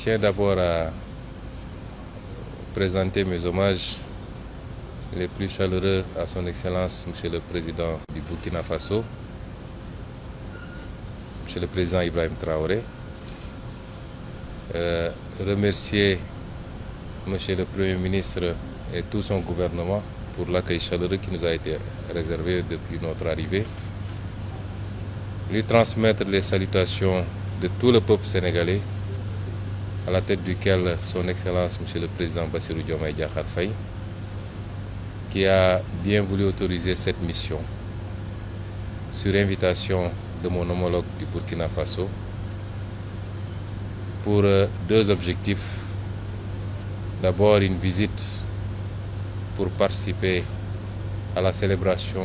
tiens d'abord à présenter mes hommages les plus chaleureux à son Excellence, Monsieur le Président du Burkina Faso, Monsieur le Président Ibrahim Traoré. Remercier Monsieur le Premier ministre et tout son gouvernement pour l'accueil chaleureux qui nous a été réservé depuis notre arrivée. Lui transmettre les salutations de tout le peuple sénégalais, à la tête duquel son Excellence Monsieur le Président Bassirou Diomaye Diakhar Faye, qui a bien voulu autoriser cette mission sur invitation de mon homologue du Burkina Faso pour deux objectifs. D'abord, une visite pour participer à la célébration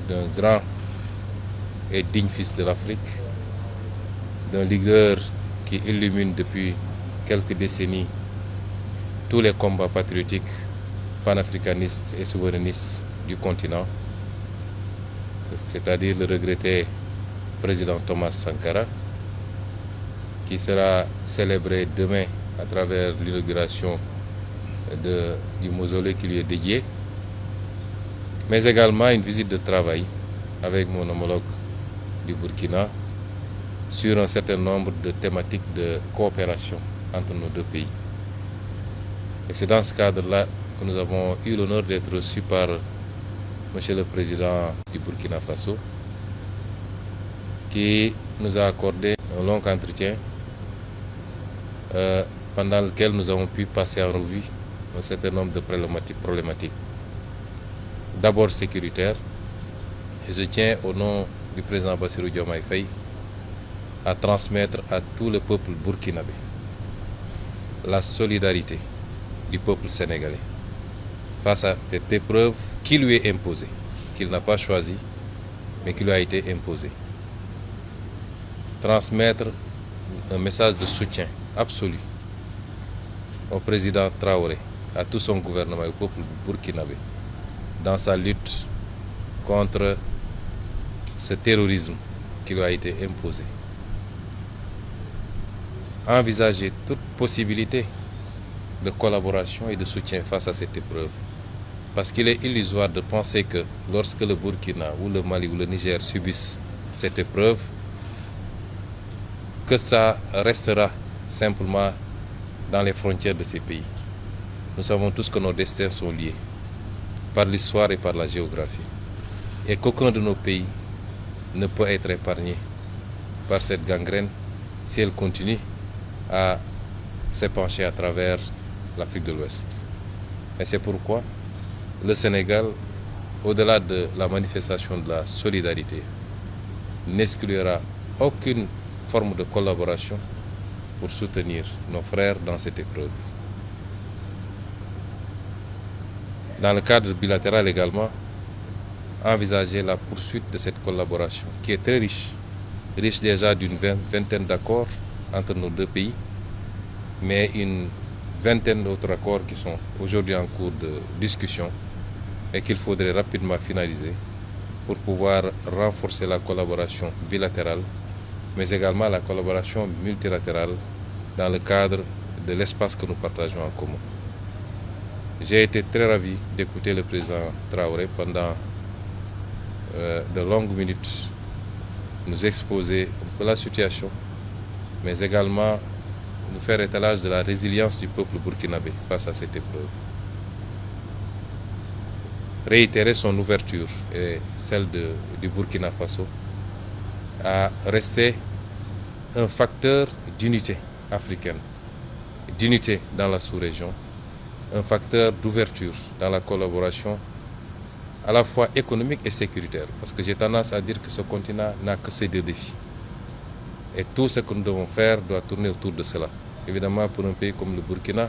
d'un grand et digne fils de l'Afrique, d'un leader qui illumine depuis quelques décennies tous les combats patriotiques, panafricanistes et souverainistes du continent, c'est-à-dire le regretté président Thomas Sankara, qui sera célébré demain à travers l'inauguration du mausolée qui lui est dédié, mais également une visite de travail avec mon homologue du Burkina sur un certain nombre de thématiques de coopération entre nos deux pays. Et c'est dans ce cadre-là que nous avons eu l'honneur d'être reçus par Monsieur le Président du Burkina Faso, qui nous a accordé un long entretien pendant lequel nous avons pu passer en revue un certain nombre de problématiques. D'abord sécuritaires, et je tiens au nom du président Bassirou Diomaye Faye à transmettre à tout le peuple burkinabé la solidarité du peuple sénégalais face à cette épreuve qui lui est imposée, qu'il n'a pas choisie, mais qui lui a été imposée. Transmettre un message de soutien absolu au président Traoré, à tout son gouvernement et au peuple burkinabé dans sa lutte contre ce terrorisme qui lui a été imposé. Envisager toute possibilité de collaboration et de soutien face à cette épreuve. Parce qu'il est illusoire de penser que lorsque le Burkina ou le Mali ou le Niger subissent cette épreuve, que ça restera simplement dans les frontières de ces pays. Nous savons tous que nos destins sont liés par l'histoire et par la géographie, et qu'aucun de nos pays ne peut être épargné par cette gangrène si elle continue à s'épancher à travers l'Afrique de l'Ouest. Et c'est pourquoi le Sénégal, au-delà de la manifestation de la solidarité, n'exclura aucune forme de collaboration pour soutenir nos frères dans cette épreuve. Dans le cadre bilatéral également, envisager la poursuite de cette collaboration qui est très riche déjà d'une vingtaine d'accords entre nos deux pays, mais une vingtaine d'autres accords qui sont aujourd'hui en cours de discussion et qu'il faudrait rapidement finaliser pour pouvoir renforcer la collaboration bilatérale, mais également la collaboration multilatérale dans le cadre de l'espace que nous partageons en commun. J'ai été très ravi d'écouter le président Traoré pendant de longues minutes nous exposer un peu la situation, mais également nous faire étalage de la résilience du peuple burkinabé face à cette épreuve. Réitérer son ouverture et celle du Burkina Faso à rester un facteur d'unité africaine, d'unité dans la sous-région, un facteur d'ouverture dans la collaboration à la fois économique et sécuritaire, parce que j'ai tendance à dire que ce continent n'a que ces deux défis. Et tout ce que nous devons faire doit tourner autour de cela. Évidemment, pour un pays comme le Burkina,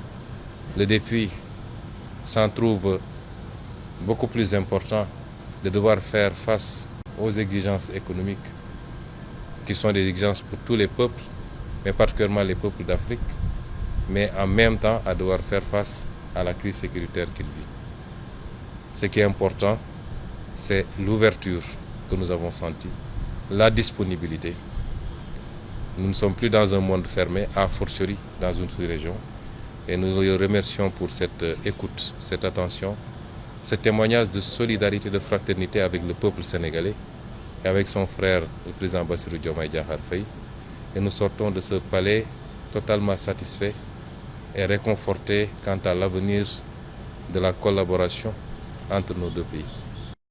le défi s'en trouve beaucoup plus important de devoir faire face aux exigences économiques qui sont des exigences pour tous les peuples, mais particulièrement les peuples d'Afrique, mais en même temps à devoir faire face à la crise sécuritaire qu'il vit. Ce qui est important, c'est l'ouverture que nous avons sentie, la disponibilité Nous ne sommes plus dans un monde fermé, a fortiori dans une sous-région. Et nous le remercions pour cette écoute, cette attention, ce témoignage de solidarité, de fraternité avec le peuple sénégalais et avec son frère, le président Bassirou Diomaye Diakhar Faye. Et nous sortons de ce palais totalement satisfaits et réconfortés quant à l'avenir de la collaboration entre nos deux pays.